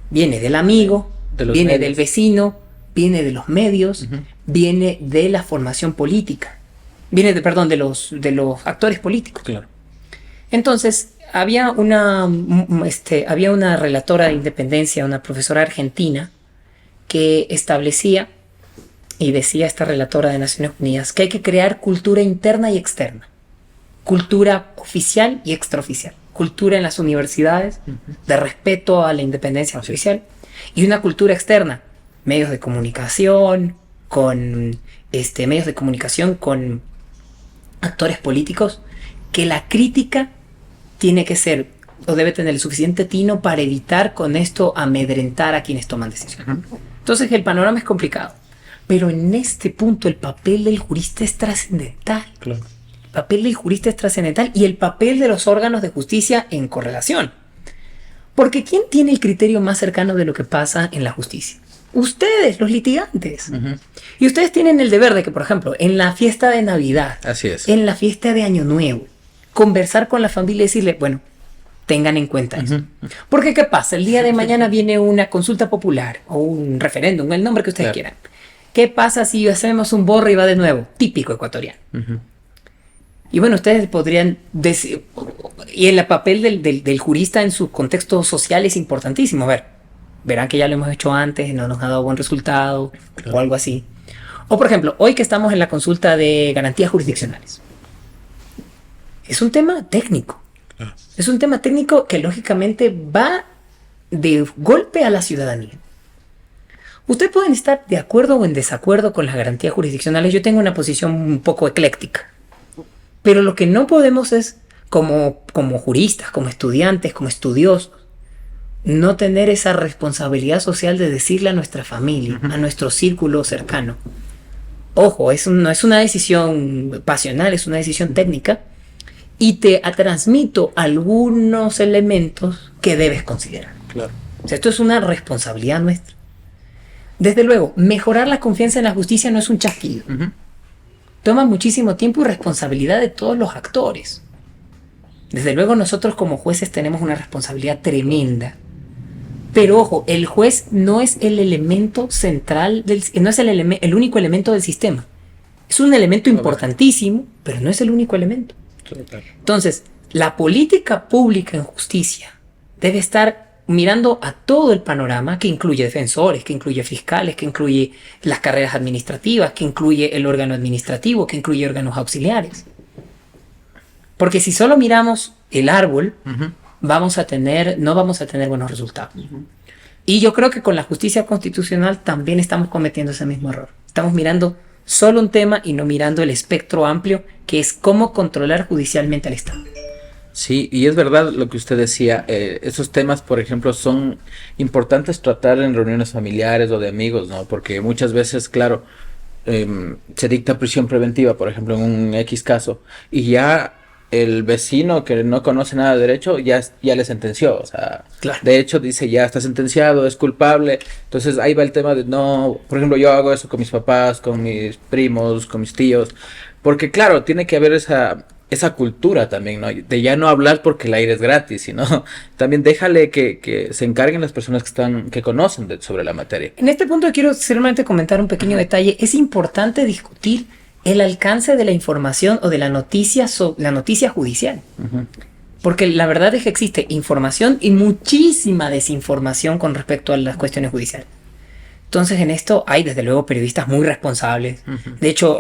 S2: Viene del amigo, viene del vecino, viene de los medios, viene de la formación política, viene de los actores políticos.
S1: Claro.
S2: Entonces, había una relatora de independencia, una profesora argentina, que establecía y decía esta relatora de Naciones Unidas que hay que crear cultura interna y externa, cultura oficial y extraoficial, cultura en las universidades de respeto a la independencia judicial y una cultura externa, medios de comunicación con actores políticos, que la crítica tiene que ser o debe tener el suficiente tino para evitar con esto amedrentar a quienes toman decisiones. Entonces el panorama es complicado, pero en este punto el papel del jurista es trascendental.
S1: Claro.
S2: El papel del jurista es trascendental y el papel de los órganos de justicia en correlación. Porque ¿quién tiene el criterio más cercano de lo que pasa en la justicia? Ustedes, los litigantes. Y ustedes tienen el deber de que, por ejemplo, en la fiesta de Navidad,
S1: Así es.
S2: en la fiesta de Año Nuevo, conversar con la familia y decirle, bueno, tengan en cuenta eso. Porque ¿qué pasa? El día de mañana viene una consulta popular o un referéndum, el nombre que ustedes quieran. ¿Qué pasa si hacemos un borra y va de nuevo? Típico ecuatoriano. Y bueno, ustedes podrían decir, y el papel del jurista en su contexto social es importantísimo. A ver, verán que ya lo hemos hecho antes, no nos ha dado buen resultado o algo así. O por ejemplo, hoy que estamos en la consulta de garantías jurisdiccionales. Es un tema técnico. Es un tema técnico que lógicamente va de golpe a la ciudadanía. Ustedes pueden estar de acuerdo o en desacuerdo con las garantías jurisdiccionales. Yo tengo una posición un poco ecléctica. Pero lo que no podemos es, como juristas, como estudiantes, como estudiosos, no tener esa responsabilidad social de decirle a nuestra familia, a nuestro círculo cercano. Ojo, no es una decisión pasional, es una decisión técnica. y te transmito algunos elementos que debes considerar.
S1: Claro.
S2: O sea, esto es una responsabilidad nuestra. Desde luego, mejorar la confianza en la justicia no es un chasquido. Toma muchísimo tiempo y responsabilidad de todos los actores. Desde luego, nosotros como jueces tenemos una responsabilidad tremenda. Pero ojo, el juez no es el elemento central, no es el único elemento del sistema. Es un elemento importantísimo, pero no es el único elemento. Entonces, la política pública en justicia debe estar mirando a todo el panorama, que incluye defensores, que incluye fiscales, que incluye las carreras administrativas, que incluye el órgano administrativo, que incluye órganos auxiliares. Porque si solo miramos el árbol, no vamos a tener buenos resultados. Y yo creo que con la justicia constitucional también estamos cometiendo ese mismo error. Estamos mirando solo un tema y no mirando el espectro amplio, que es cómo controlar judicialmente al Estado.
S1: Sí, y es verdad lo que usted decía, esos temas, por ejemplo, son importantes tratar en reuniones familiares o de amigos, ¿no? Porque muchas veces, claro, se dicta prisión preventiva, por ejemplo, en un X caso, y ya el vecino que no conoce nada de derecho ya le sentenció, o sea,
S2: claro.
S1: De hecho dice ya está sentenciado, es culpable, entonces ahí va el tema de no, por ejemplo, yo hago eso con mis papás, con mis primos, con mis tíos, porque claro, tiene que haber esa cultura también, ¿no? De ya no hablar porque el aire es gratis, sino también déjale que se encarguen las personas que conocen sobre la materia.
S2: En este punto quiero simplemente comentar un pequeño detalle. Es importante discutir el alcance de la información o de la noticia judicial. Porque la verdad es que existe información y muchísima desinformación con respecto a las cuestiones judiciales. Entonces en esto hay desde luego periodistas muy responsables. De hecho,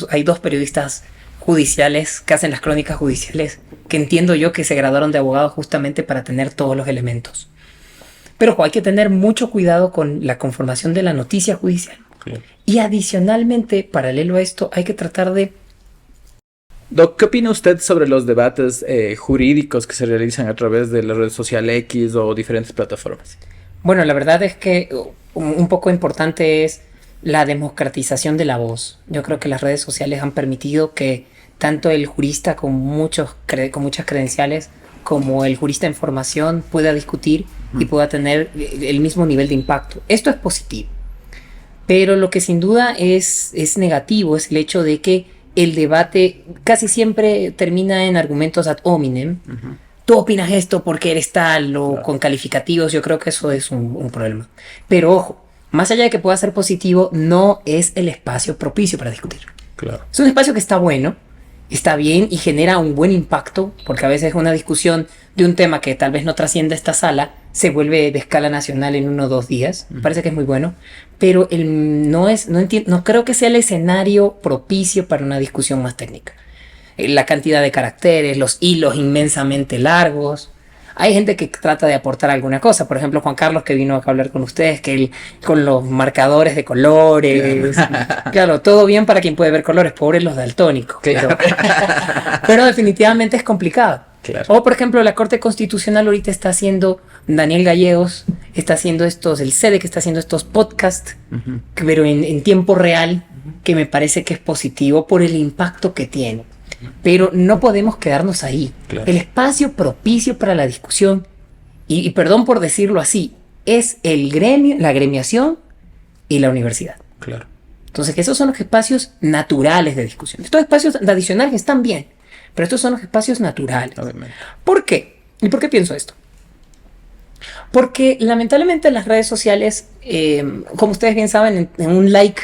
S2: hay 2 periodistas judiciales que hacen las crónicas judiciales, que entiendo yo que se graduaron de abogados justamente para tener todos los elementos. Pero hay que tener mucho cuidado con la conformación de la noticia judicial. Claro. Y adicionalmente, paralelo a esto, hay que tratar de...
S1: Doc, ¿qué opina usted sobre los debates jurídicos que se realizan a través de la red social X o diferentes plataformas?
S2: Bueno, la verdad es que un poco importante es la democratización de la voz. Yo creo que las redes sociales han permitido que tanto el jurista con muchas credenciales como el jurista en formación pueda discutir y pueda tener el mismo nivel de impacto. Esto es positivo. Pero lo que sin duda es negativo es el hecho de que el debate casi siempre termina en argumentos ad hominem. Tú opinas esto porque eres tal o claro. Con calificativos. Yo creo que eso es un problema. Pero ojo, más allá de que pueda ser positivo, no es el espacio propicio para discutir.
S1: Claro.
S2: Es un espacio que está bueno, está bien y genera un buen impacto, porque a veces una discusión de un tema que tal vez no trasciende esta sala se vuelve de escala nacional en 1 o 2 días. Me parece que es muy bueno, pero no creo que sea el escenario propicio para una discusión más técnica. La cantidad de caracteres, los hilos inmensamente largos. Hay gente que trata de aportar alguna cosa. Por ejemplo, Juan Carlos, que vino acá a hablar con ustedes, que él con los marcadores de colores. Claro, todo bien para quien puede ver colores, pobres los daltónicos. Claro. Pero definitivamente es complicado. Claro. O, por ejemplo, la Corte Constitucional ahorita está haciendo, Daniel Gallegos está haciendo el CEDE que está haciendo estos podcasts, pero en tiempo real, que me parece que es positivo por el impacto que tiene. Pero no podemos quedarnos ahí. Claro. El espacio propicio para la discusión, y perdón por decirlo así, es el gremio, la gremiación y la universidad.
S1: Claro.
S2: Entonces, esos son los espacios naturales de discusión. Estos espacios adicionales están bien, pero estos son los espacios naturales.
S1: Obviamente.
S2: ¿Por qué? ¿Y por qué pienso esto? Porque lamentablemente las redes sociales, como ustedes bien saben, en un like,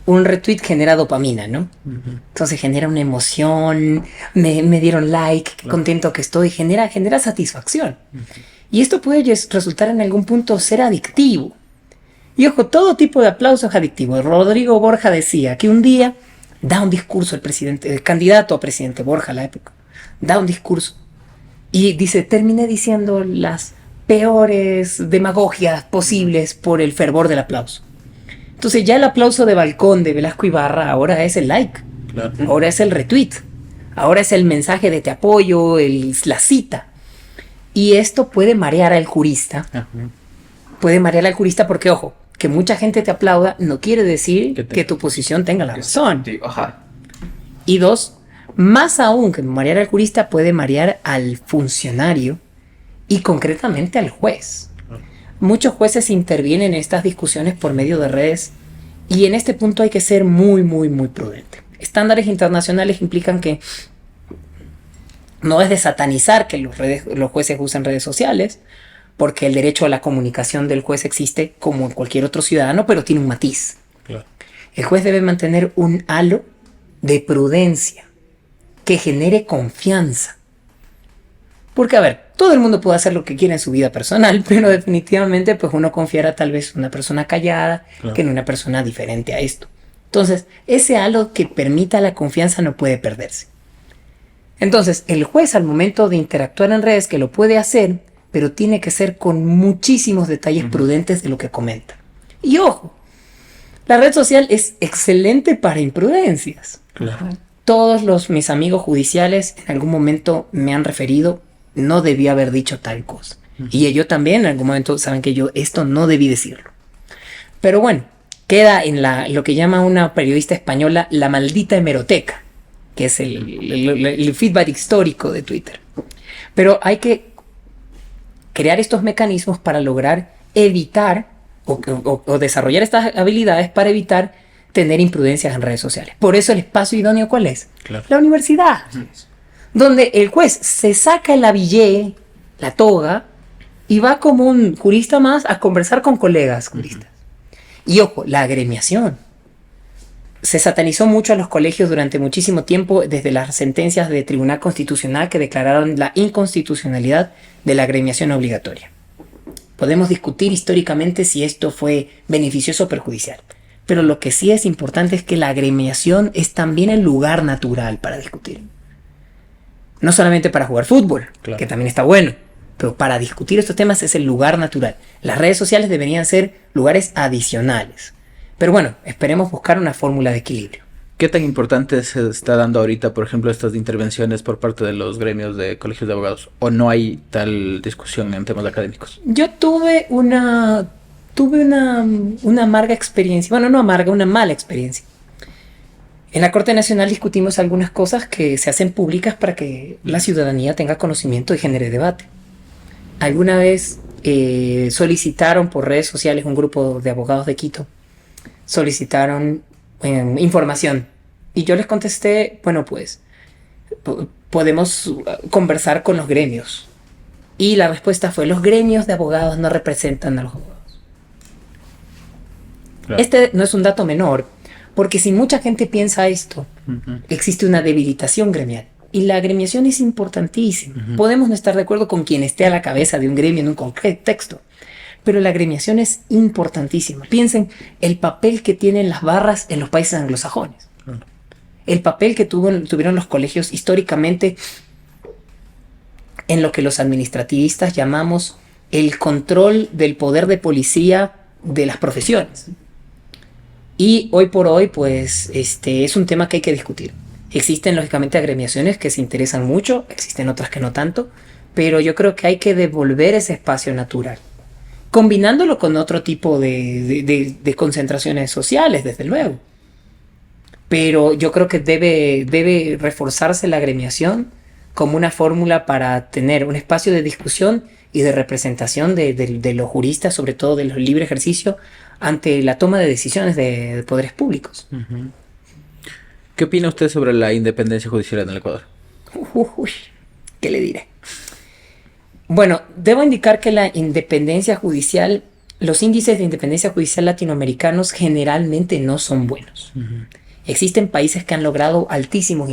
S2: un retweet genera dopamina, ¿no? Entonces genera una emoción, me dieron like, qué contento que estoy, genera satisfacción. Y esto puede resultar en algún punto ser adictivo. Y ojo, todo tipo de aplauso es adictivo. Rodrigo Borja decía que un día da un discurso el candidato a presidente Borja a la época, da un discurso y dice, terminé diciendo las peores demagogias posibles por el fervor del aplauso. Entonces ya el aplauso de balcón de Velasco Ibarra ahora es el like, claro. Ahora es el retweet, ahora es el mensaje de te apoyo, la cita. Y esto puede marear al jurista. Puede marear al jurista porque, ojo, que mucha gente te aplauda no quiere decir que tu posición tenga la razón. Y 2, Más aún que marear al jurista, puede marear al funcionario y concretamente al juez. Muchos jueces intervienen en estas discusiones por medio de redes y en este punto hay que ser muy, muy, muy prudente. Estándares internacionales implican que no es de satanizar que los jueces usen redes sociales, porque el derecho a la comunicación del juez existe como en cualquier otro ciudadano, pero tiene un matiz. Claro. El juez debe mantener un halo de prudencia que genere confianza. Porque, a ver, todo el mundo puede hacer lo que quiera en su vida personal, pero definitivamente pues uno confiara tal vez en una persona callada, claro, que en una persona diferente a esto. Entonces, ese halo que permita la confianza no puede perderse. Entonces, el juez al momento de interactuar en redes, que lo puede hacer, pero tiene que ser con muchísimos detalles prudentes de lo que comenta. Y ojo, la red social es excelente para imprudencias. Claro. Todos mis amigos judiciales en algún momento me han referido, no debí haber dicho tal cosa. Y ellos también en algún momento saben que yo esto no debí decirlo. Pero bueno, queda en lo que llama una periodista española la maldita hemeroteca, que es el feedback histórico de Twitter. Pero hay que crear estos mecanismos para lograr evitar o desarrollar estas habilidades para evitar tener imprudencias en redes sociales. Por eso el espacio idóneo, ¿cuál es? Claro. La universidad. Sí. Donde el juez se saca el habillé, la toga, y va como un jurista más a conversar con colegas juristas. Y ojo, la agremiación. Se satanizó mucho a los colegios durante muchísimo tiempo desde las sentencias de Tribunal Constitucional que declararon la inconstitucionalidad de la agremiación obligatoria. Podemos discutir históricamente si esto fue beneficioso o perjudicial, pero lo que sí es importante es que la agremiación es también el lugar natural para discutir. No solamente para jugar fútbol, claro, que también está bueno, pero para discutir estos temas es el lugar natural. Las redes sociales deberían ser lugares adicionales. Pero bueno, esperemos buscar una fórmula de equilibrio.
S1: ¿Qué tan importante se está dando ahorita, por ejemplo, estas intervenciones por parte de los gremios de colegios de abogados? ¿O no hay tal discusión en temas académicos?
S2: Yo tuve una amarga experiencia, bueno, no amarga, una mala experiencia. En la Corte Nacional discutimos algunas cosas que se hacen públicas para que la ciudadanía tenga conocimiento y genere debate. Alguna vez solicitaron por redes sociales, un grupo de abogados de Quito, solicitaron información. Y yo les contesté, bueno, pues podemos conversar con los gremios. Y la respuesta fue, los gremios de abogados no representan a los abogados. Claro. Este no es un dato menor, porque si mucha gente piensa esto, existe una debilitación gremial. Y la agremiación es importantísima. Podemos no estar de acuerdo con quien esté a la cabeza de un gremio en un contexto, pero la agremiación es importantísima. Piensen el papel que tienen las barras en los países anglosajones. El papel que tuvieron los colegios históricamente en lo que los administrativistas llamamos el control del poder de policía de las profesiones. Y hoy por hoy, pues, es un tema que hay que discutir. Existen, lógicamente, agremiaciones que se interesan mucho, existen otras que no tanto, pero yo creo que hay que devolver ese espacio natural, combinándolo con otro tipo de concentraciones sociales, desde luego. Pero yo creo que debe reforzarse la agremiación como una fórmula para tener un espacio de discusión y de representación de los juristas, sobre todo de los libre ejercicio, ante la toma de decisiones de poderes públicos.
S1: ¿Qué opina usted sobre la independencia judicial en el Ecuador?
S2: ¿Qué le diré? Bueno, debo indicar que la independencia judicial, los índices de independencia judicial latinoamericanos generalmente no son buenos. Existen países que han logrado altísimos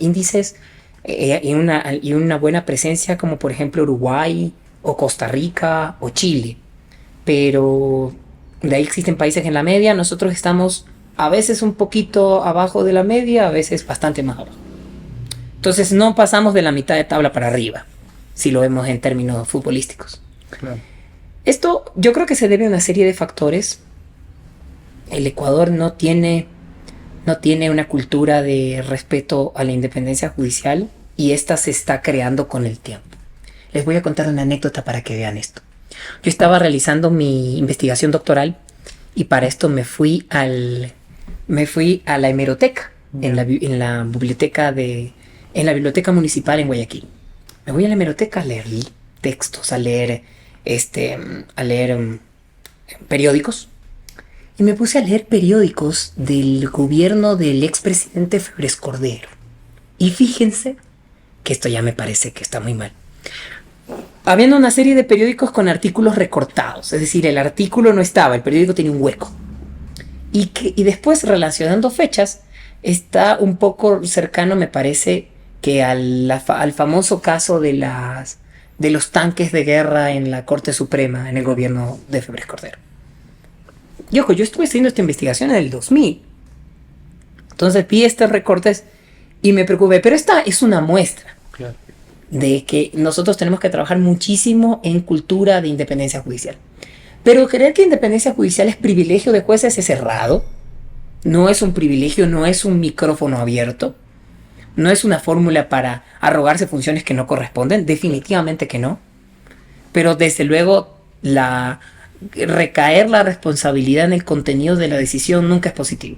S2: índices y una buena presencia, como por ejemplo Uruguay o Costa Rica o Chile. Pero de ahí existen países en la media. Nosotros estamos a veces un poquito abajo de la media, a veces bastante más abajo. Entonces no pasamos de la mitad de tabla para arriba, si lo vemos en términos futbolísticos. Claro. Esto yo creo que se debe a una serie de factores. El Ecuador no tiene una cultura de respeto a la independencia judicial y esta se está creando con el tiempo. Les voy a contar una anécdota para que vean esto. Yo estaba realizando mi investigación doctoral y para esto me fui a la hemeroteca, en la biblioteca de en la biblioteca municipal en Guayaquil. Me voy a la hemeroteca a leer textos, a leer periódicos. Y me puse a leer periódicos del gobierno del expresidente Febres Cordero. Y fíjense que esto ya me parece que está muy mal. Habiendo una serie de periódicos con artículos recortados, es decir, el artículo no estaba, el periódico tenía un hueco. Y después, relacionando fechas, está un poco cercano, me parece, que al famoso caso de los tanques de guerra en la Corte Suprema, en el gobierno de Febres Cordero. Y ojo, yo estuve haciendo esta investigación en el 2000. Entonces vi estos recortes y me preocupé. Pero esta es una muestra de que nosotros tenemos que trabajar muchísimo en cultura de independencia judicial. Pero creer que independencia judicial es privilegio de jueces es errado. No es un privilegio, no es un micrófono abierto. No es una fórmula para arrogarse funciones que no corresponden. Definitivamente que no. Pero desde luego recaer la responsabilidad en el contenido de la decisión nunca es positivo.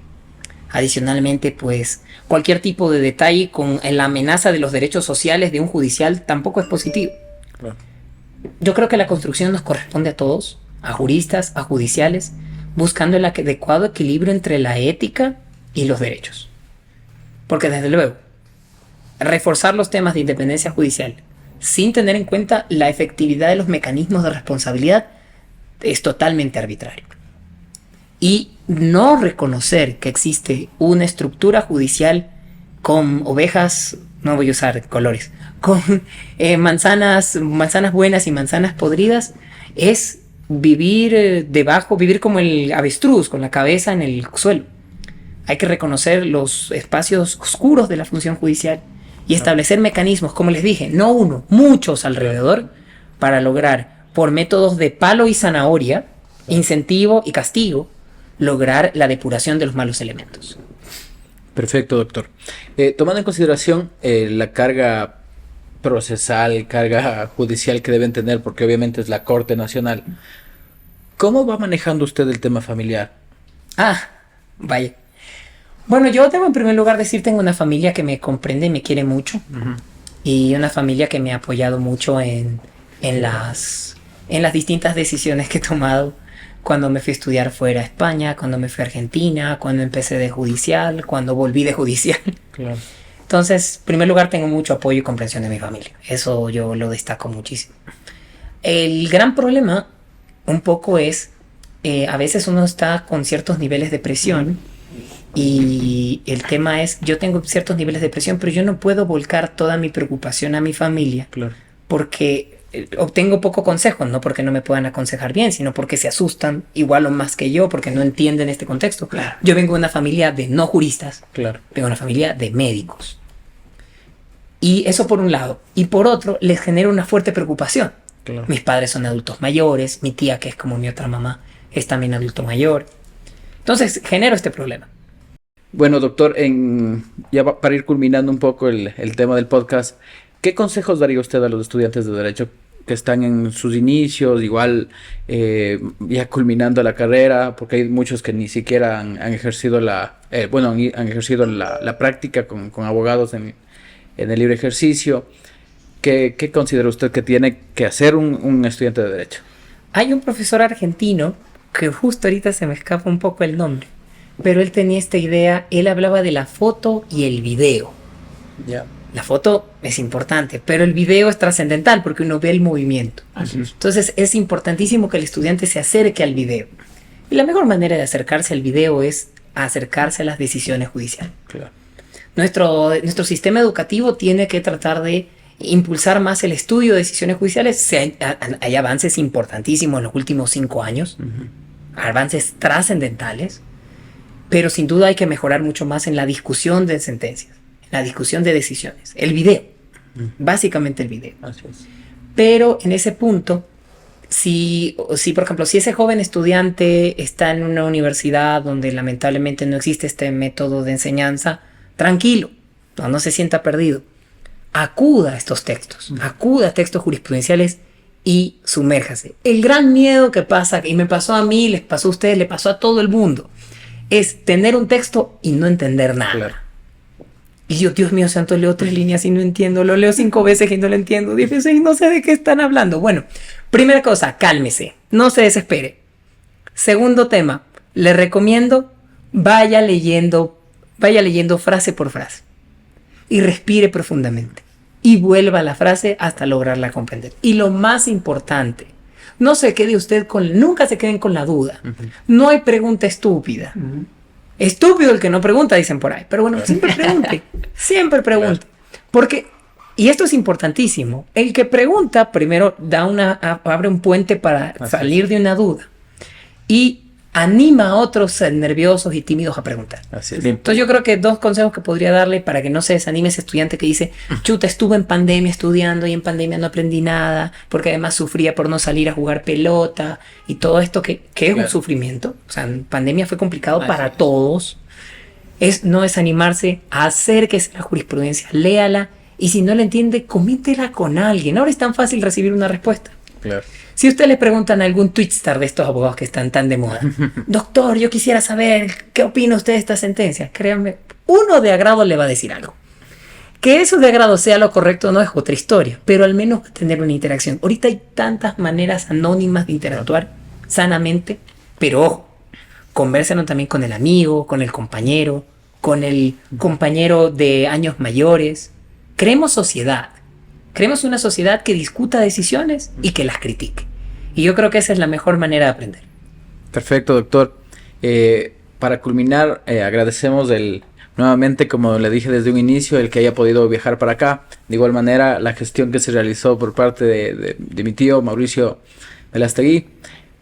S2: Adicionalmente, pues, cualquier tipo de detalle con la amenaza de los derechos sociales de un judicial tampoco es positivo. Claro. Yo creo que la construcción nos corresponde a todos, a juristas, a judiciales, buscando el adecuado equilibrio entre la ética y los derechos. Porque desde luego, reforzar los temas de independencia judicial sin tener en cuenta la efectividad de los mecanismos de responsabilidad es totalmente arbitrario. Y no reconocer que existe una estructura judicial con ovejas, no voy a usar colores, con manzanas buenas y manzanas podridas, es vivir vivir como el avestruz, con la cabeza en el suelo. Hay que reconocer los espacios oscuros de la función judicial y establecer mecanismos, como les dije, no uno, muchos alrededor, para lograr, por métodos de palo y zanahoria, incentivo y castigo, lograr la depuración de los malos elementos.
S1: Perfecto, doctor. Tomando en consideración la carga procesal, carga judicial que deben tener, porque obviamente es la Corte Nacional, ¿cómo va manejando usted el tema familiar?
S2: Vaya. Bueno, yo debo en primer lugar decir, tengo una familia que me comprende y me quiere mucho. Uh-huh. Y una familia que me ha apoyado mucho en las distintas decisiones que he tomado cuando me fui a estudiar fuera a España, cuando me fui a Argentina, cuando empecé de judicial, cuando volví de judicial. Claro. Entonces, en primer lugar, tengo mucho apoyo y comprensión de mi familia. Eso yo lo destaco muchísimo. El gran problema un poco es, a veces uno está con ciertos niveles de presión y el tema es, yo tengo ciertos niveles de presión, pero yo no puedo volcar toda mi preocupación a mi familia. Claro. Porque obtengo poco consejo, no porque no me puedan aconsejar bien, sino porque se asustan igual o más que yo, porque no entienden este contexto. Claro. Yo vengo de una familia de no juristas, claro. Vengo de una familia de médicos. Y eso por un lado. Y por otro, les genera una fuerte preocupación. Claro. Mis padres son adultos mayores, mi tía, que es como mi otra mamá, es también adulto mayor. Entonces, genero este problema.
S1: Bueno, doctor, para ir culminando un poco el tema del podcast, ¿qué consejos daría usted a los estudiantes de Derecho que están en sus inicios, igual ya culminando la carrera? Porque hay muchos que ni siquiera han ejercido han ejercido la práctica con abogados en el libre ejercicio. ¿Qué considera usted que tiene que hacer un estudiante de Derecho?
S2: Hay un profesor argentino, que justo ahorita se me escapa un poco el nombre, pero él tenía esta idea, él hablaba de la foto y el video. Ya. La foto es importante, pero el video es trascendental porque uno ve el movimiento. Así es. Entonces es importantísimo que el estudiante se acerque al video. Y la mejor manera de acercarse al video es acercarse a las decisiones judiciales. Claro. Nuestro sistema educativo tiene que tratar de impulsar más el estudio de decisiones judiciales. Hay avances importantísimos en los últimos 5 años, avances trascendentales, pero sin duda hay que mejorar mucho más en la discusión de sentencias, en la discusión de decisiones. El video, básicamente el video. Así es. Pero en ese punto, si por ejemplo, si ese joven estudiante está en una universidad donde lamentablemente no existe este método de enseñanza, tranquilo, no se sienta perdido. Acuda a estos textos, acuda a textos jurisprudenciales y sumérjase. El gran miedo que pasa, y me pasó a mí, les pasó a ustedes, le pasó a todo el mundo, es tener un texto y no entender nada. Claro. Y yo, Dios mío santo, leo 3 líneas y no entiendo, lo leo 5 veces y no lo entiendo, 10 veces y no sé de qué están hablando. Bueno, primera cosa, cálmese, no se desespere. Segundo tema, le recomiendo, vaya leyendo frase por frase y respire profundamente y vuelva a la frase hasta lograrla comprender. Y lo más importante, no se quede usted nunca se queden con la duda. No hay pregunta estúpida. Estúpido el que no pregunta, dicen por ahí. Pero bueno, siempre pregunte. Siempre pregunte. Porque, y esto es importantísimo, el que pregunta primero abre un puente para salir de una duda. Y anima a otros nerviosos y tímidos a preguntar.
S1: Así es.
S2: Entonces yo creo que 2 consejos que podría darle para que no se desanime ese estudiante que dice, chuta, estuve en pandemia estudiando y en pandemia no aprendí nada, porque además sufría por no salir a jugar pelota y todo esto que es un sufrimiento. O sea, en pandemia fue complicado para todos. Es no desanimarse, acérquese a la jurisprudencia, léala y si no la entiende, coméntela con alguien. Ahora es tan fácil recibir una respuesta.
S1: Claro.
S2: Si usted le preguntan a algún twitstar de estos abogados que están tan de moda, doctor, yo quisiera saber qué opina usted de esta sentencia, créanme, uno de agrado le va a decir algo. Que eso de agrado sea lo correcto no es otra historia, pero al menos va a tener una interacción. Ahorita hay tantas maneras anónimas de interactuar sanamente, pero ojo, conversen también con el amigo, con el compañero de años mayores. Creemos sociedad. Creemos una sociedad que discuta decisiones y que las critique. Y yo creo que esa es la mejor manera de aprender.
S1: Perfecto, doctor. Para culminar, agradecemos nuevamente, como le dije desde un inicio, el que haya podido viajar para acá. De igual manera, la gestión que se realizó por parte de mi tío Mauricio Velastegui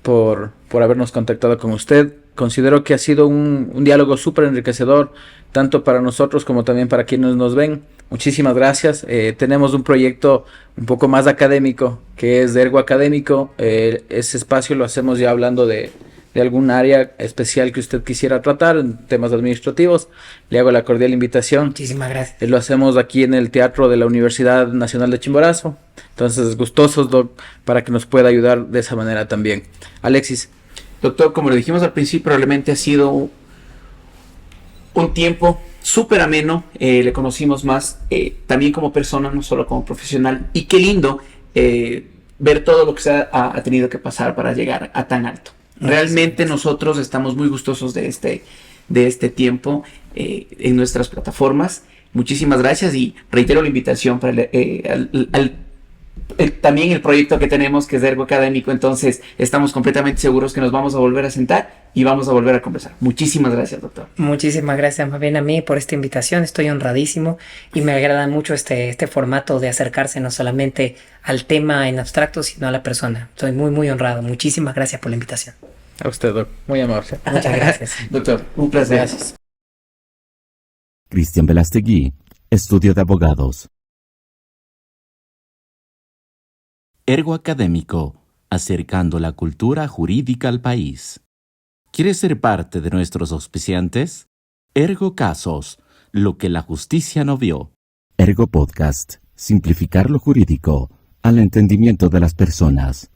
S1: por habernos contactado con usted. Considero que ha sido un diálogo súper enriquecedor, tanto para nosotros como también para quienes nos ven. Muchísimas gracias. Tenemos un proyecto un poco más académico, que es de Ergo Académico. Ese espacio lo hacemos ya hablando de algún área especial que usted quisiera tratar, en temas administrativos. Le hago la cordial invitación.
S2: Muchísimas gracias.
S1: Lo hacemos aquí en el Teatro de la Universidad Nacional de Chimborazo. Entonces, gustosos, Doc, para que nos pueda ayudar de esa manera también. Alexis.
S3: Doctor, como lo dijimos al principio, probablemente ha sido un tiempo súper ameno, le conocimos más también como persona, no solo como profesional, y qué lindo ver todo lo que se ha tenido que pasar para llegar a tan alto. Realmente nosotros estamos muy gustosos de este tiempo en nuestras plataformas. Muchísimas gracias y reitero la invitación para también el proyecto que tenemos, que es de Ergo Académico. Entonces estamos completamente seguros que nos vamos a volver a sentar y vamos a volver a conversar. Muchísimas gracias, doctor.
S2: Muchísimas gracias más bien a mí por esta invitación. Estoy honradísimo y me agrada mucho este formato de acercarse no solamente al tema en abstracto, sino a la persona. Estoy muy, muy honrado. Muchísimas gracias por la invitación.
S1: A usted, Doc. Muy amable.
S2: Muchas gracias.
S3: Doctor, un placer.
S1: Gracias.
S4: Cristian Velastegui, Estudio de Abogados. Ergo Académico, acercando la cultura jurídica al país. ¿Quieres ser parte de nuestros auspiciantes? Ergo Casos, lo que la justicia no vio. Ergo Podcast, simplificar lo jurídico al entendimiento de las personas.